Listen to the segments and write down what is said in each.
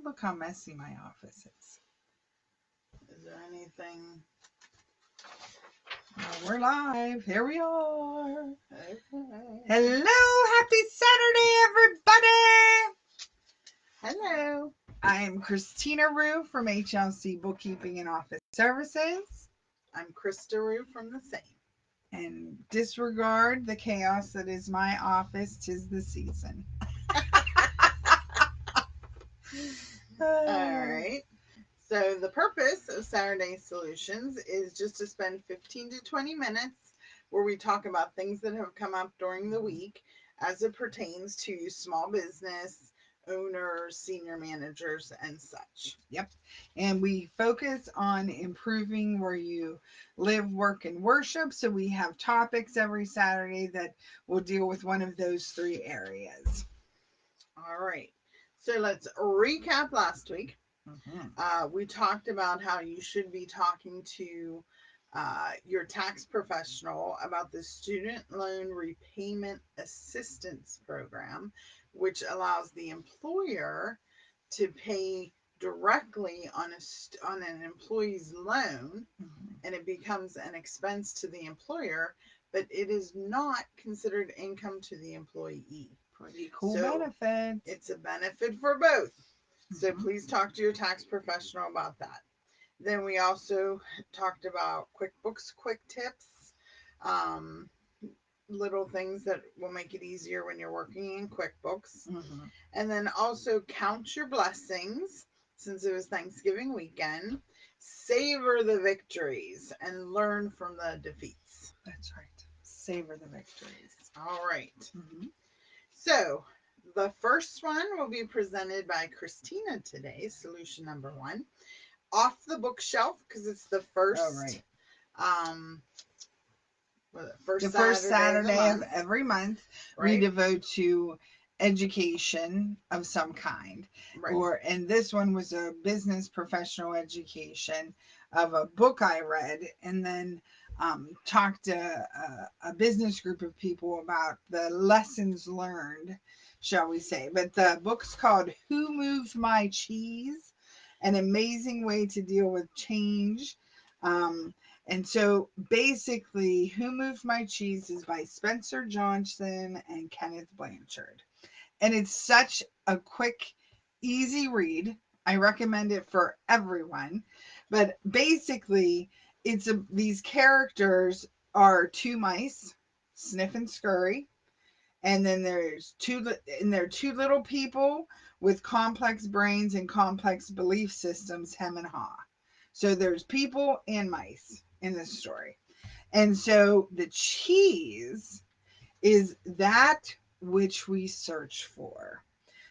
Look how messy my office is. Is there anything? Oh, we're live. Here we are. Okay. Hello. Happy Saturday, everybody. Hello. I'm Christina Rue from HLC Bookkeeping and Office Services. I'm Krista Rue from the same. And disregard the chaos that is my office. 'Tis the season. All right. So the purpose of Saturday Solutions is just to spend 15 to 20 minutes where we talk about things that have come up during the week as it pertains to small business owners, senior managers, and such. Yep. And we focus on improving where you live, work, and worship. So we have topics every Saturday that will deal with one of those three areas. All right. So let's recap last week. We talked about how you should be talking to your tax professional about the Student Loan Repayment Assistance Program, which allows the employer to pay directly on an employee's loan, and it becomes an expense to the employer, but it is not considered income to the employee. Pretty cool benefit. It's a benefit for both. So please talk to your tax professional about that. Then we also talked about QuickBooks quick tips, little things that will make it easier when you're working in QuickBooks. And then also count your blessings, since it was Thanksgiving weekend. Savor the victories and learn from the defeats. That's right. Savor the victories. All right. So the first one will be presented by Christina today, solution number 1. Off the bookshelf, because it's the first, first Saturday of every month, right? We devote to education of some kind. Right. And this one was a business professional education of a book I read, and then talked to a business group of people about the lessons learned, shall we say. But the book's called Who Moved My Cheese? An Amazing Way to Deal with Change. And so basically, Who Moved My Cheese is by Spencer Johnson and Kenneth Blanchard. And it's such a quick, easy read. I recommend it for everyone. But basically, these characters are two mice, Sniff and Scurry. And then they're two little people with complex brains and complex belief systems, hem and haw. So there's people and mice in this story. And so the cheese is that which we search for.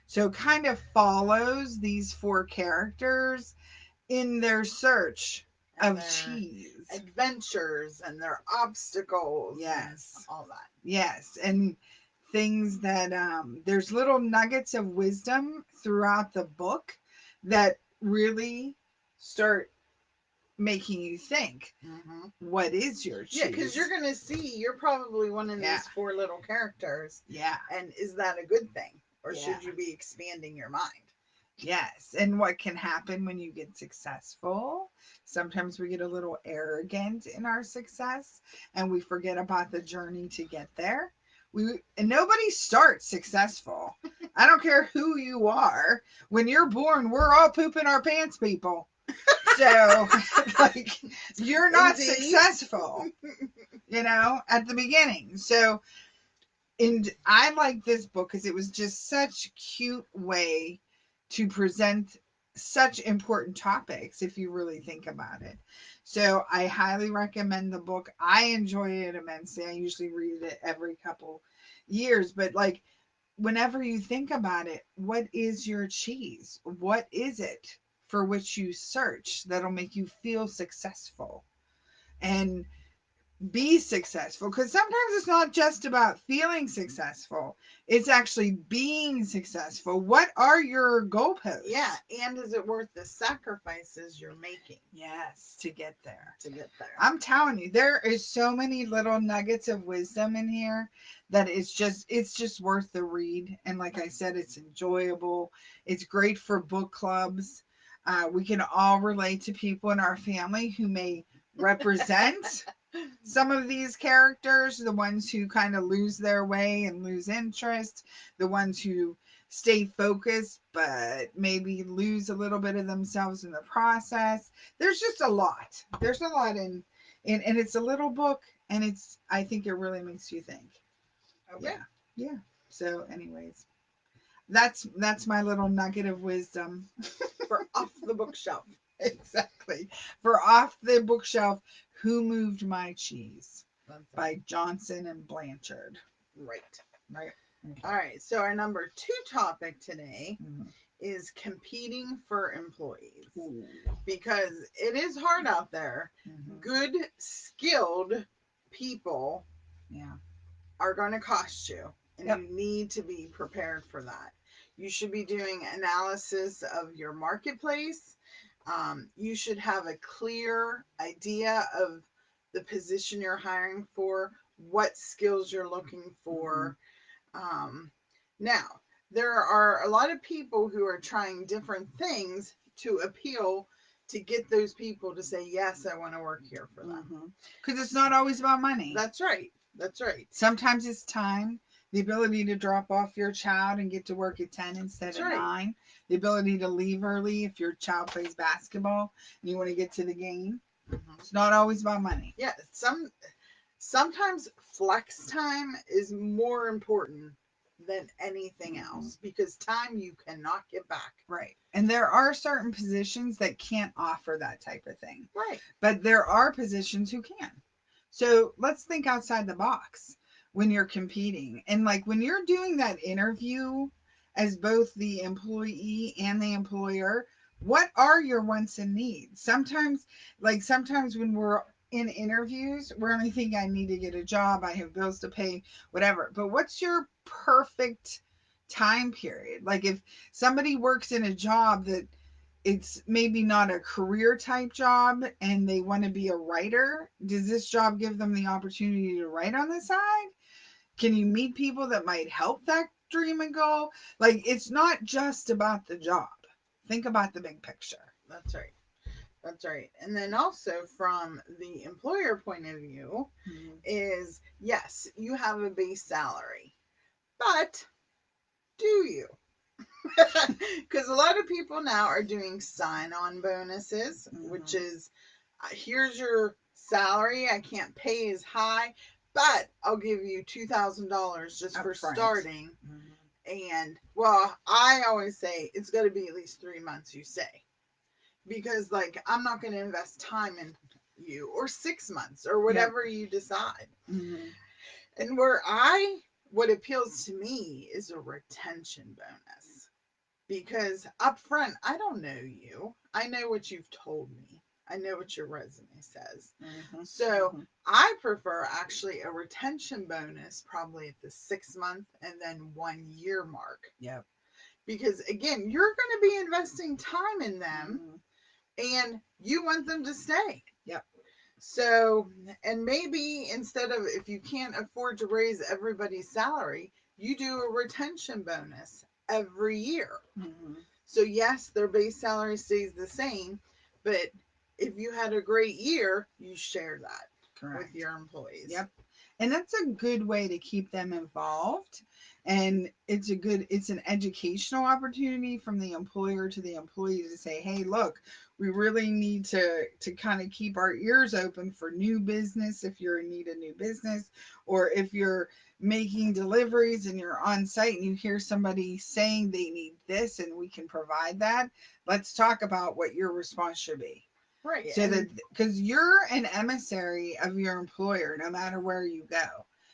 So it kind of follows these 4 characters in their search of cheese. Adventures and their obstacles. Yes. And all that. Yes. And things that there's little nuggets of wisdom throughout the book that really start making you think, what is your cheese? Yeah, because you're going to see, you're probably one of these 4 little characters. Yeah. And is that a good thing? Or should you be expanding your mind? Yes. And what can happen when you get successful? Sometimes we get a little arrogant in our success and we forget about the journey to get there. And nobody starts successful. I don't care who you are. When you're born, we're all pooping our pants, people. So, you're not successful, at the beginning. So, and I like this book because it was just such a cute way to present such important topics, if you really think about it. So I highly recommend the book. I enjoy it immensely. I usually read it every couple years, but whenever you think about it, what is your cheese? What is it for which you search that'll make you feel successful? And be successful, because sometimes it's not just about feeling successful, it's actually being successful. What are your goalposts? Yeah, and is it worth the sacrifices you're making? Yes, to get there. I'm telling you, there is so many little nuggets of wisdom in here that it's just worth the read. And like I said, it's enjoyable. It's great for book clubs. We can all relate to people in our family who may represent some of these characters, the ones who kind of lose their way and lose interest, the ones who stay focused but maybe lose a little bit of themselves in the process. There's just a lot. There's a lot in and it's a little book, and I think it really makes you think. Okay. Yeah. So anyways, that's my little nugget of wisdom for Off the Bookshelf. Exactly. For Off the Bookshelf, Who Moved My Cheese? By Johnson and Blanchard. Right. Okay. All right. So our number 2 topic today is competing for employees. Ooh. Because it is hard out there. Good, skilled people are going to cost you. And you need to be prepared for that. You should be doing analysis of your marketplace. You should have a clear idea of the position you're hiring for, what skills you're looking for. Now, there are a lot of people who are trying different things to appeal to get those people to say, yes, I want to work here for them. Because it's not always about money. That's right. Sometimes it's time, the ability to drop off your child and get to work at 10 instead of 9, the ability to leave early if your child plays basketball and you want to get to the game. It's not always about money. Yeah, sometimes flex time is more important than anything else, because time you cannot get back. Right. And there are certain positions that can't offer that type of thing. Right. But there are positions who can. So let's think outside the box when you're competing. And like when you're doing that interview as both the employee and the employer, what are your wants and needs? Sometimes when we're in interviews, we're only thinking, I need to get a job, I have bills to pay, whatever. But what's your perfect time period? Like if somebody works in a job that it's maybe not a career type job and they want to be a writer, does this job give them the opportunity to write on the side? Can you meet people that might help that dream and goal? Like, it's not just about the job. Think about the big picture. That's right. And then also from the employer point of view is, yes, you have a base salary, but do you? Because a lot of people now are doing sign-on bonuses, which is, here's your salary. I can't pay as high, but I'll give you $2,000 just for starting. And, well, I always say it's got to be at least 3 months, you say. Because, like, I'm not going to invest time in you, or 6 months, or whatever you decide. And what appeals to me is a retention bonus. Because up front, I don't know you. I know what you've told me. I know what your resume says. So I prefer actually a retention bonus probably at the 6 month and then 1 year mark. Yep. Because again, you're going to be investing time in them and you want them to stay. Yep. So, and maybe instead of, if you can't afford to raise everybody's salary, you do a retention bonus every year. So yes, their base salary stays the same, but if you had a great year, you share that with your employees. Yep. And that's a good way to keep them involved. And it's an educational opportunity from the employer to the employee to say, hey, look, we really need to kind of keep our ears open for new business if you're in need of new business, or if you're making deliveries and you're on site and you hear somebody saying they need this and we can provide that. Let's talk about what your response should be. Right. So that, because you're an emissary of your employer, no matter where you go,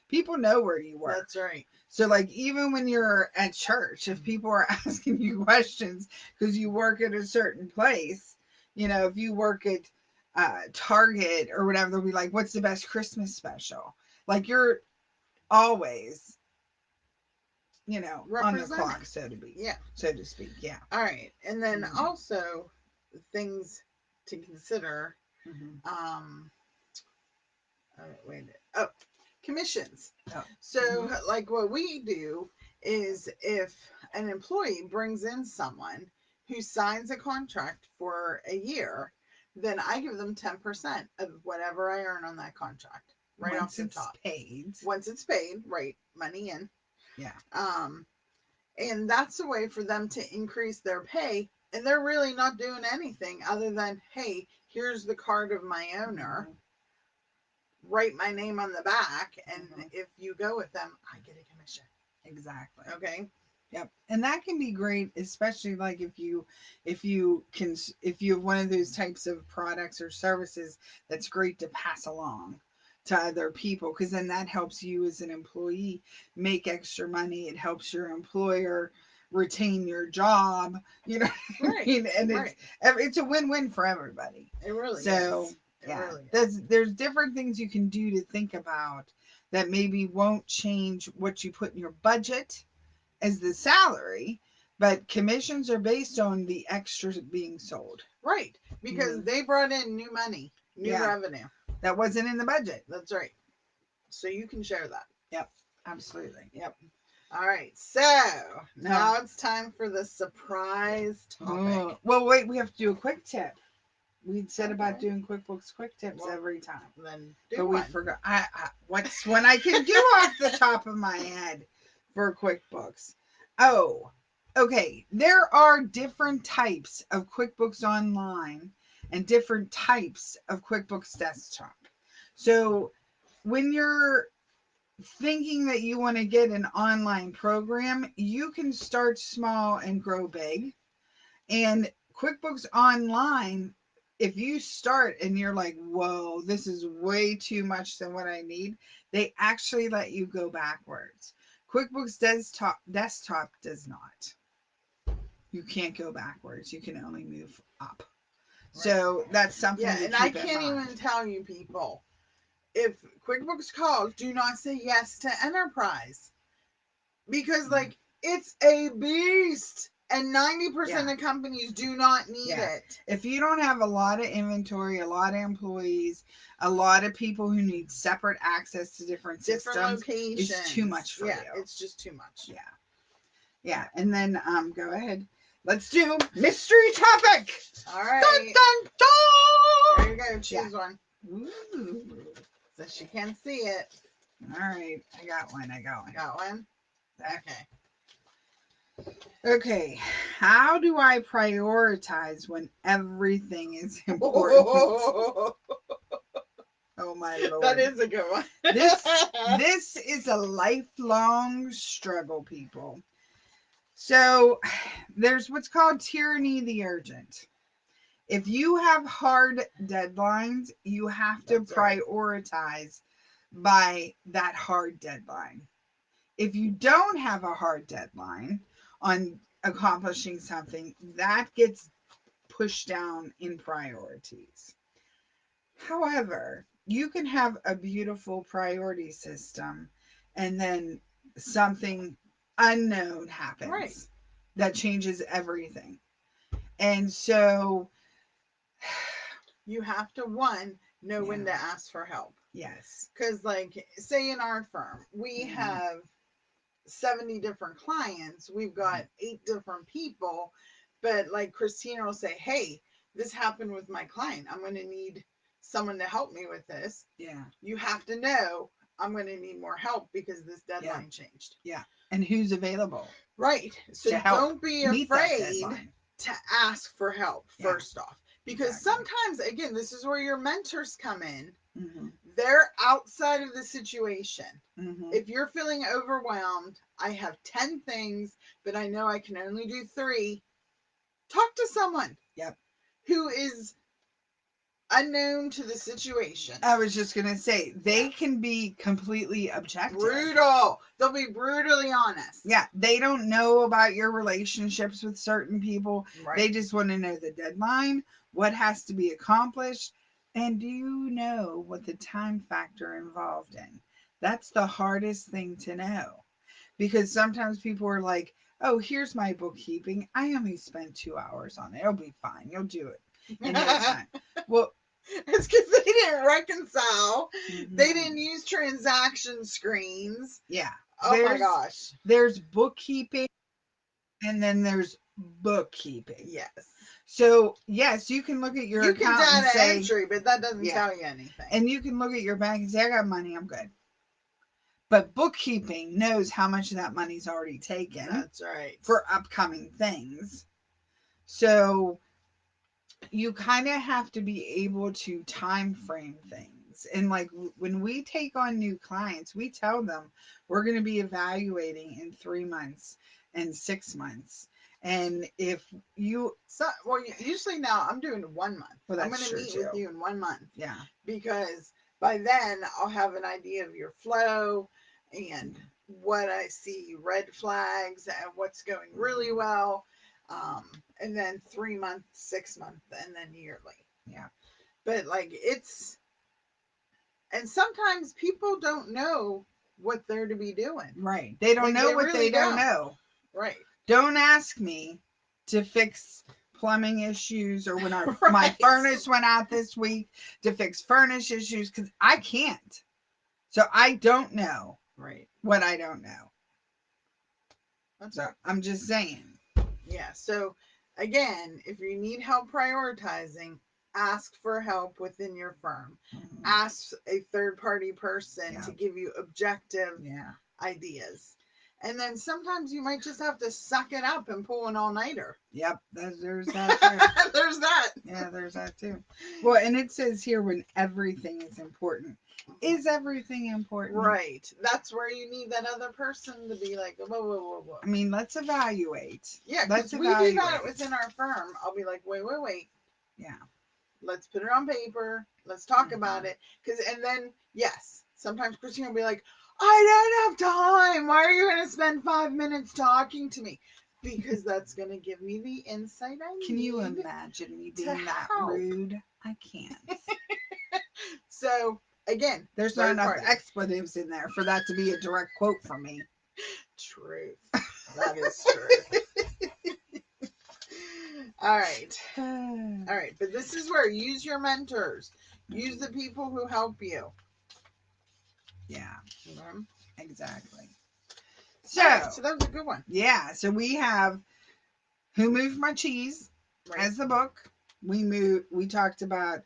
people know where you work. That's right. So like, even when you're at church, if people are asking you questions because you work at a certain place, if you work at Target or whatever, they'll be like, what's the best Christmas special? Like, you're always, on the clock, so to speak. Yeah. All right. And then also things to consider. Commissions. So like what we do is if an employee brings in someone who signs a contract for a year, then I give them 10% of whatever I earn on that contract right off the top. Once it's paid, right, money in. Yeah. And that's a way for them to increase their pay, and they're really not doing anything other than, hey, here's the card of my owner. Write my name on the back, and if you go with them, I get a commission. Exactly. Okay. Yep. And that can be great, especially like if you have one of those types of products or services that's great to pass along to other people, because then that helps you as an employee make extra money. It helps your employer retain your job, Right. I mean? And it's a win-win for everybody. It really is. There's different things you can do to think about that maybe won't change what you put in your budget as the salary, but commissions are based on the extras being sold. Right. Because they brought in new money, new revenue. That wasn't in the budget. That's right. So you can share that. Yep. Absolutely. Yep. All right. So now it's time for the surprise topic. Well, wait, we have to do a quick tip. We'd said about doing QuickBooks quick tips every time. Then we forgot. What's one I can do off the top of my head for QuickBooks? Oh, okay. There are different types of QuickBooks Online and different types of QuickBooks Desktop. So when you're thinking that you want to get an online program, you can start small and grow big. And QuickBooks Online, if you start and you're like, whoa, this is way too much than what I need, they actually let you go backwards. QuickBooks Desktop does not. You can't go backwards. You can only move up. Right. So that's something to keep in mind. And I can't even tell you people, if QuickBooks calls, do not say yes to Enterprise. Because, it's a beast. And 90% of companies do not need it. If you don't have a lot of inventory, a lot of employees, a lot of people who need separate access to different systems, locations, it's too much for you. It's just too much. Yeah. And then go ahead. Let's do mystery topic. All right. Dun, dun, dun! There you go. Choose one. Ooh. So she can't see it. All right. I got one. Got one? Okay. Okay, how do I prioritize when everything is important? Oh my Lord. That is a good one. This is a lifelong struggle, people. So there's what's called tyranny of the urgent. If you have hard deadlines, you have to prioritize by that hard deadline. If you don't have a hard deadline on accomplishing something, that gets pushed down in priorities. However, you can have a beautiful priority system and then something unknown happens that changes everything. And so you have to know when to ask for help. Yes. Because say in our firm, we have 70 different clients, we've got 8 different people, but Christina will say, hey, this happened with my client, I'm going to need someone to help me with this. You have to know I'm going to need more help because this deadline changed. And who's available? Right. So don't be afraid to ask for help first off, because sometimes, again, this is where your mentors come in. They're outside of the situation. If you're feeling overwhelmed, I have 10 things, but I know I can only do 3. Talk to someone who is unknown to the situation. I was just going to say, they can be completely objective. Brutal. They'll be brutally honest. Yeah. They don't know about your relationships with certain people. They just want to know the deadline, what has to be accomplished. And do you know what the time factor involved in? That's the hardest thing to know. Because sometimes people are like, oh, here's my bookkeeping. I only spent 2 hours on it. It'll be fine. You'll do it in no time. Well, it's because they didn't reconcile. They didn't use transaction screens. Yeah. Oh my gosh. There's bookkeeping and then there's bookkeeping. Yes. So yes, you can look at your account data and say, entry, but that doesn't tell you anything. And you can look at your bank and say, I got money, I'm good. But bookkeeping knows how much of that money's already taken. That's right. For upcoming things. So you kind of have to be able to time frame things. And like when we take on new clients, we tell them we're going to be evaluating in 3 months and 6 months. And if you, usually now I'm doing 1 month. Well, I'm going to meet with you in 1 month. Yeah. Because by then I'll have an idea of your flow and what I see red flags and what's going really well. And then 3 months, 6 months, and then yearly. Yeah. But like and sometimes people don't know what they're to be doing. Right. They don't know what they don't know. Right. Don't ask me to fix plumbing issues or when my furnace went out this week to fix furnace issues because I can't. So I don't know. Right. What I don't know. So I'm just saying. Yeah. So again, if you need help prioritizing, ask for help within your firm. Mm-hmm. Ask a third-party person to give you objective ideas. And then sometimes you might just have to suck it up and pull an all-nighter. Yep, there's that too. There's that. Yeah, there's that too. Well, and it says here when everything is important. Is everything important? Right. That's where you need that other person to be like, whoa. I mean, let's evaluate. Yeah, because we do that within our firm. I'll be like, wait. Yeah. Let's put it on paper. Let's talk about it. And then, yes, sometimes Christine will be like, I don't have time. Why are you going to spend 5 minutes talking to me? Because that's going to give me the insight I need. Can you imagine me being that rude? I can't. So, again, there's not enough expletives in there for that to be a direct quote from me. Truth. That is true. All right. But this is where use your mentors. Use the people who help you. Yeah. Exactly. So that was a good one. Yeah. So we have Who Moved My Cheese as the book. We talked about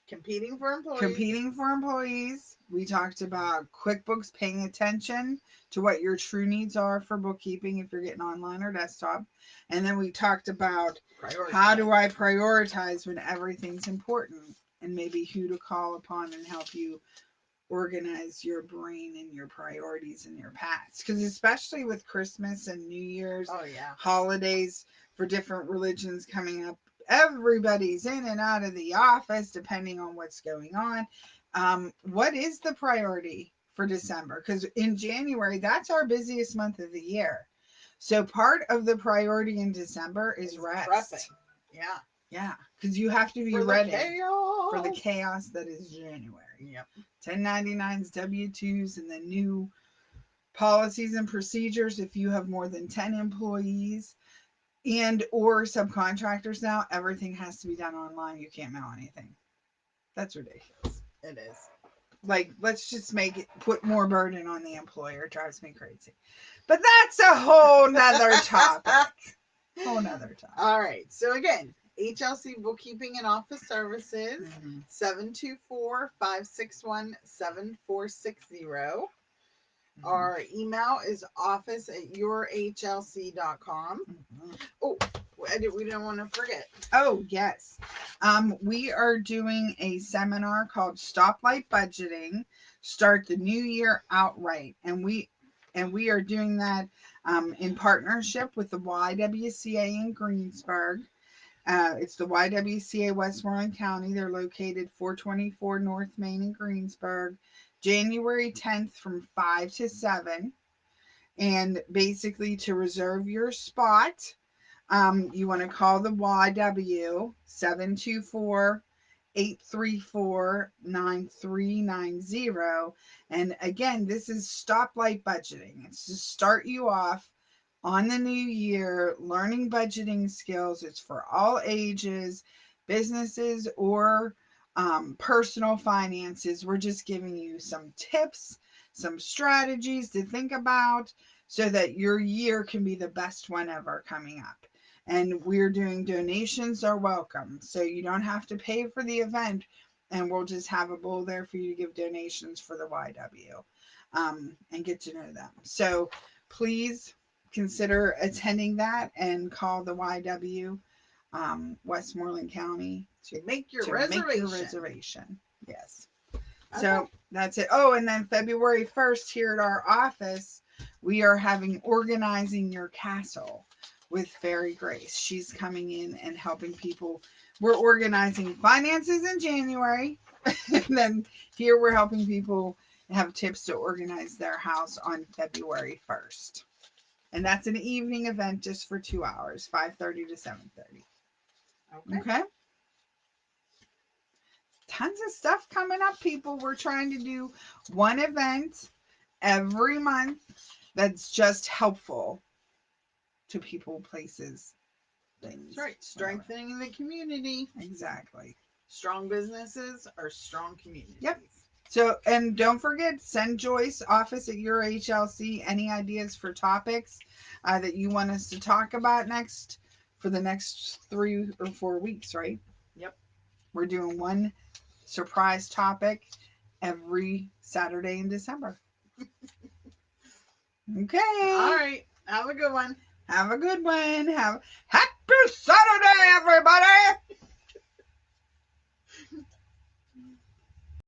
Competing for Employees. We talked about QuickBooks, paying attention to what your true needs are for bookkeeping if you're getting online or desktop. And then we talked about how do I prioritize when everything's important and maybe who to call upon and help you organize your brain and your priorities and your paths. Because especially with Christmas and New Year's, holidays for different religions coming up, everybody's in and out of the office depending on what's going on. What is the priority for December? Because in January, that's our busiest month of the year. So part of the priority in December is rest. Prepping. Yeah, because you have to be ready for the chaos that is January. Yep. 1099s, W-2s, and then new policies and procedures if you have more than 10 employees and or subcontractors now. Everything has to be done online. You can't mail anything. That's ridiculous. It is. Like, let's just put more burden on the employer. It drives me crazy. But that's a whole nother topic. All right. So again, HLC Bookkeeping and Office Services, 724-561-7460. Our email is office@yourhlc.com. Oh, we don't want to forget. Oh, yes. We are doing a seminar called Stoplight Budgeting, Start the New Year Outright. And we are doing that in partnership with the YWCA in Greensburg. It's the YWCA Westmoreland County. They're located 424 North Main in Greensburg, January 10th from 5 to 7. And basically to reserve your spot, you want to call the YW 834-9390. And again, this is stoplight budgeting. It's to start you off on the new year, learning budgeting skills. It's for all ages, businesses or personal finances. We're just giving you some tips, some strategies to think about so that your year can be the best one ever coming up. And we're doing donations are welcome. So you don't have to pay for the event, and we'll just have a bowl there for you to give donations for the YW and get to know them. So please consider attending that and call the YW Westmoreland County to make your reservation. Yes. Okay. So that's it. Oh, and then February 1st here at our office, we are having Organizing Your Castle with Fairy Grace. She's coming in and helping people. We're organizing finances in January. And then here we're helping people have tips to organize their house on February 1st. And that's an evening event just for 2 hours, 5:30 to 7:30. Okay. Tons of stuff coming up, people. We're trying to do one event every month that's just helpful to people, places, things. That's right. Strengthening the community. Exactly. Strong businesses are strong communities. Yep. So, and don't forget, send Joyce, office at your HLC, any ideas for topics that you want us to talk about for the next 3 or 4 weeks, right? Yep. We're doing one surprise topic every Saturday in December. Okay. All right. Have a good one. Have a good one. Happy Saturday, everybody.